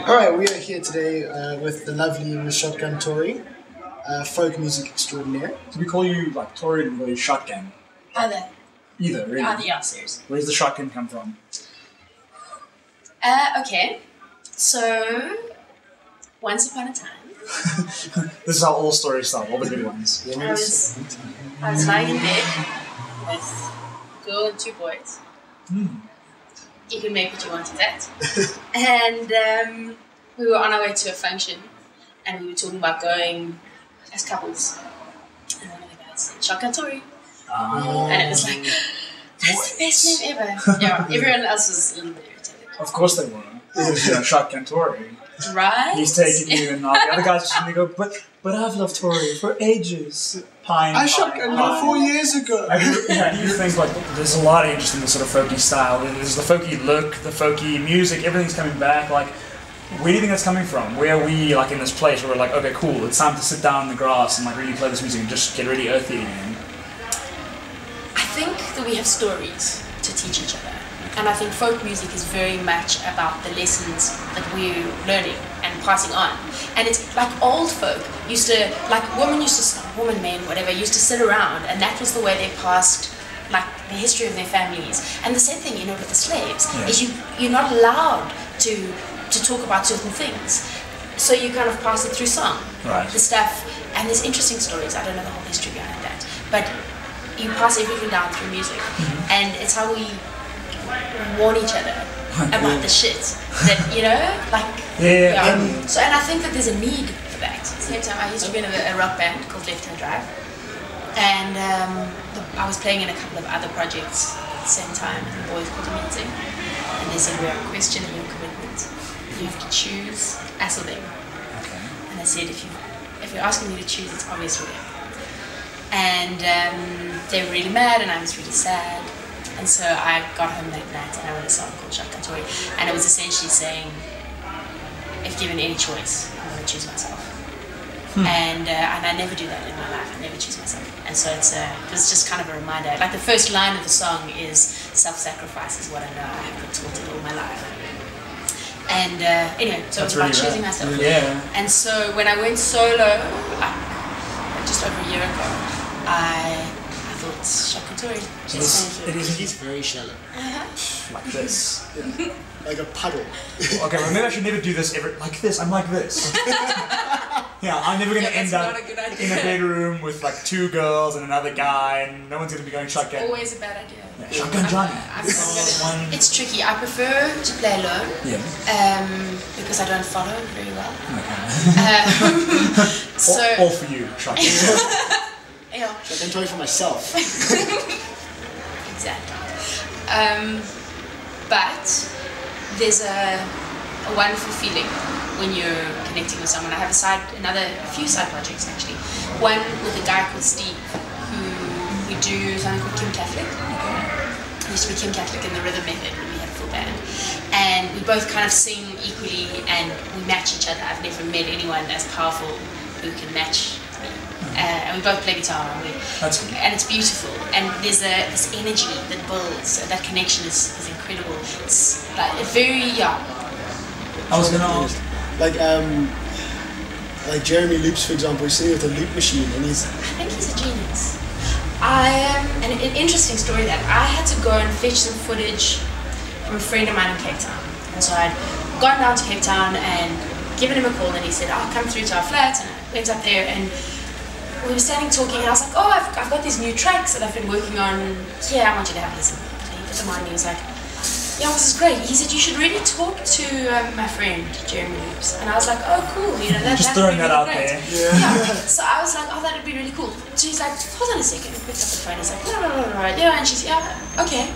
Alright, we are here today with the lovely Miss Shotgun Tori, folk music extraordinaire. So we call you like Tori and we call you Shotgun? Either. Either, really? Yeah, seriously. Where's the shotgun come from? Okay. So, once upon a time, This is how all stories start, all the good ones. I was lying in bed with a girl and two boys. You can make what you want of that. And we were on our way to a function, and we were talking about going as couples. And one of the guys said, Shotgun Tori. And it was like, that's the best name ever. Yeah, everyone else was a little bit irritated. Of course they were. Because, Shotgun Tori. Right? He's taking you and all the other guys just go, but I've loved Tori for ages. I shotgunned her 4 years ago. I do think like there's a lot of interest in the sort of folky style. There's the folky look, the folky music, everything's coming back. Like, where do you think that's coming from? Where are we like in this place where we're like, okay, cool, it's time to sit down in the grass and like really play this music and just get really earthy again? I think that we have stories to teach each other. And I think folk music is very much about the lessons that we're learning and passing on. And it's like old folk used to, like women, men, whatever, used to sit around, and that was the way they passed like the history of their families. And the same thing, with the slaves, is you're not allowed to talk about certain things. So you kind of pass it through song. Right. The stuff, and there's interesting stories, I don't know the whole history behind that, but you pass everything down through music. And it's how we warn each other about the shit that So, and I think that there's a need for that. At the same time, I used to be in a rock band called Left Hand Drive, and I was playing in a couple of other projects at the same time, and the boys called a meeting, and they said, we are questioning your commitment. You have to choose us or them. Okay. And I said, if you're asking me to choose, it's obviously them. And they were really mad, and I was really sad. And so I got home that night and I wrote a song called Shotgun Tori, and it was essentially saying, if given any choice, I'm going to choose myself. And I never do that in my life. I never choose myself. And so it was just kind of a reminder. Like the first line of the song is, self-sacrifice is what I know. I have been taught it all my life. And anyway, so it was about choosing myself. Yeah. And so when I went solo, just over a year ago, I thought Shotgun Tori. He's very shallow. like this. Like a puddle. Okay, well maybe I should never do this ever. Like this, I'm like this. I'm never going to end up in a bedroom with like two girls and another guy, and no one's going to be going shotgun. Always a bad idea. Yeah, Shotgun Johnny. It's tricky. I prefer to play alone. Because I don't follow very well. Okay. So all for you, Shotgun. Yeah. Shotgun Tori for myself. Exactly. But there's a wonderful feeling when you're connecting with someone. I have a few side projects actually. One with a guy called Steve, who we do something called Kim Catholic. We used to be Kim Catholic in the Rhythm Method when we had a full band. And we both kind of sing equally and we match each other. I've never met anyone as powerful who can match me. And we both play guitar, and it's beautiful. And there's this energy that builds. That connection is incredible. It's like I was gonna ask, like Jeremy Loops, for example, he's sitting with a loop machine, and I think he's a genius. An interesting story that I had to go and fetch some footage from a friend of mine in Cape Town, and so I'd gone down to Cape Town and given him a call, and he said, "I'll come through to our flat," and I went up there and we were standing talking, and I was like, "Oh, I've got these new tracks that I've been working on. Yeah, I want you to have a listen." And he put them on, and he was like, "Yeah, this is great." He said, "You should really talk to my friend Jeremy Loops." And I was like, "Oh, cool. Just throwing that out great. there." Yeah. So I was like, "Oh, that'd be really cool." So he's like, "Hold on a second." He picked up the phone. He's like, "No, yeah," and she's, "Yeah, okay,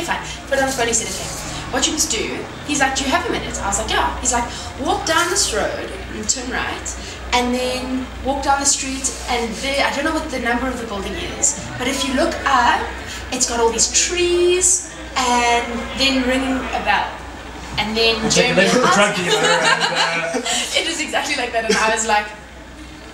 fine." Put it on the phone. He said, "Okay, what you must do." He's like, "Do you have a minute?" I was like, "Yeah." He's like, "Walk down this road and turn right." And then walk down the street, and there, I don't know what the number of the building is, but if you look up, it's got all these trees, and then ringing a bell. And then Jeremy It was exactly like that, and I was like,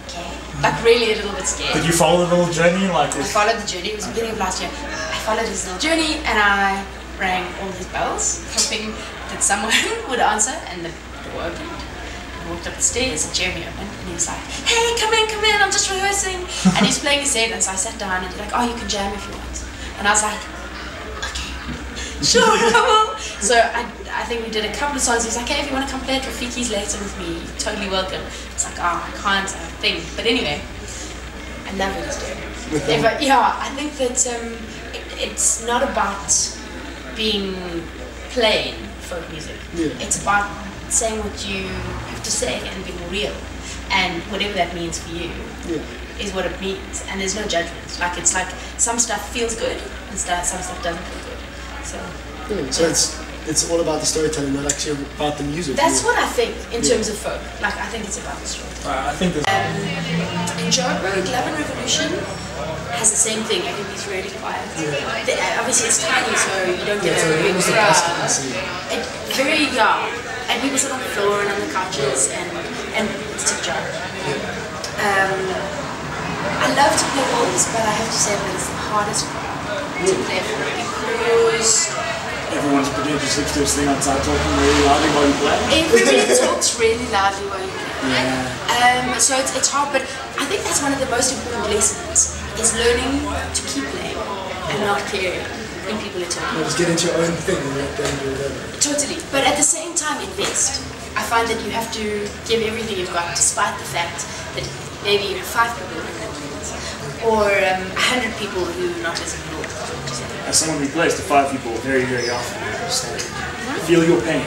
okay, like really a little bit scared. Did you follow the little journey? I followed the journey. It was the beginning of last year. I followed his little journey, and I rang all his bells, hoping that someone would answer, and the door opened. I walked up the stairs and Jeremy opened and he was like, hey, come in, I'm just rehearsing. And he's playing his set, and so I sat down and he's like, oh, you can jam if you want. And I was like, okay, sure, come on. So I think we did a couple of songs. He was like, hey, if you want to come play at Rafiki's later with me, you're totally welcome. It's like, oh, I can't, I think. But anyway, I love what he's doing. Yeah, I think that it's not about being plain folk music. Yeah. It's about saying what you have to say and being real, and whatever that means for you is what it means, and there's no judgment. Like, it's like some stuff feels good and some stuff doesn't feel good. So it's all about the storytelling, not actually about the music. that's what I think in terms of folk. Like, I think it's about the storytelling. I think there's In Joburg, Love and Revolution has the same thing. Everybody's really quiet. Obviously it's tiny, so you don't get a big crowd. And people sit on the floor and on the couches, and it's a joke. I love to play waltz, but I have to say that it's the hardest crowd to play for, because everyone's pretentious hipsters thing outside talking really loudly while you play. everybody talks really loudly while you play. Yeah. So it's hard, but I think that's one of the most important lessons, is learning to keep playing and not caring when people are talking. Just get into your own thing and let them do whatever. Totally, but at the same time invest. I find that you have to give everything you've got, despite the fact that maybe you have 5 people in that audience, or 100 people who are not listening at all. As someone who plays to 5 people very, very often, I understand. Feel your pain.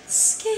Skin